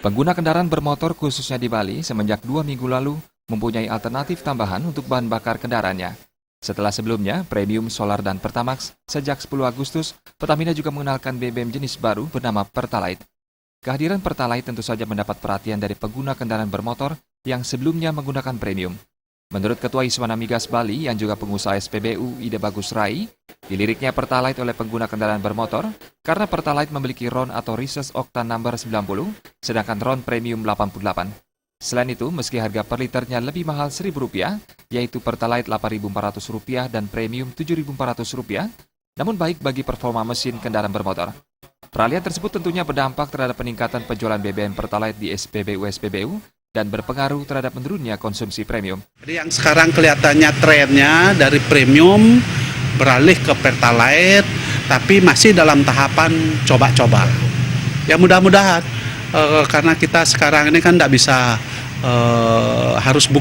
Pengguna kendaraan bermotor khususnya di Bali semenjak 2 minggu lalu mempunyai alternatif tambahan untuk bahan bakar kendaraannya. Setelah sebelumnya, Premium, Solar, dan Pertamax, sejak 10 Agustus, Pertamina juga mengenalkan BBM jenis baru bernama Pertalite. Kehadiran Pertalite tentu saja mendapat perhatian dari pengguna kendaraan bermotor yang sebelumnya menggunakan Premium. Menurut Ketua Iswana Migas Bali yang juga pengusaha SPBU Ide Bagus Rai, diliriknya Pertalite oleh pengguna kendaraan bermotor karena Pertalite memiliki RON atau Research Octane Number 90, sedangkan RON Premium 88. Selain itu, meski harga per liternya lebih mahal Rp1.000, yaitu Pertalite Rp8.400 dan Premium Rp7.400, namun baik bagi performa mesin kendaraan bermotor. Peralihan tersebut tentunya berdampak terhadap peningkatan penjualan BBM Pertalite di SPBU-SPBU dan berpengaruh terhadap menurunnya konsumsi premium. Jadi yang sekarang kelihatannya trennya dari premium beralih ke Pertalite, tapi masih dalam tahapan coba-coba. Ya mudah-mudahan, karena kita sekarang ini kan tidak bisa harus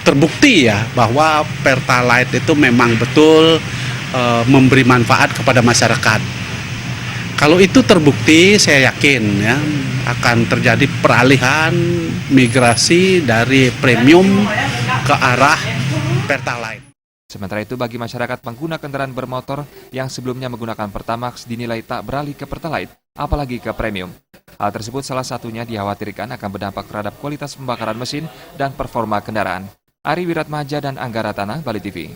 terbukti ya bahwa Pertalite itu memang betul memberi manfaat kepada masyarakat. Kalau itu terbukti, saya yakin ya akan terjadi peralihan migrasi dari premium ke arah Pertalite. Sementara itu bagi masyarakat pengguna kendaraan bermotor yang sebelumnya menggunakan Pertamax dinilai tak beralih ke Pertalite, apalagi ke premium. Hal tersebut salah satunya dikhawatirkan akan berdampak terhadap kualitas pembakaran mesin dan performa kendaraan. Ari Wiratmaja dan Angga Ratana, Bali TV.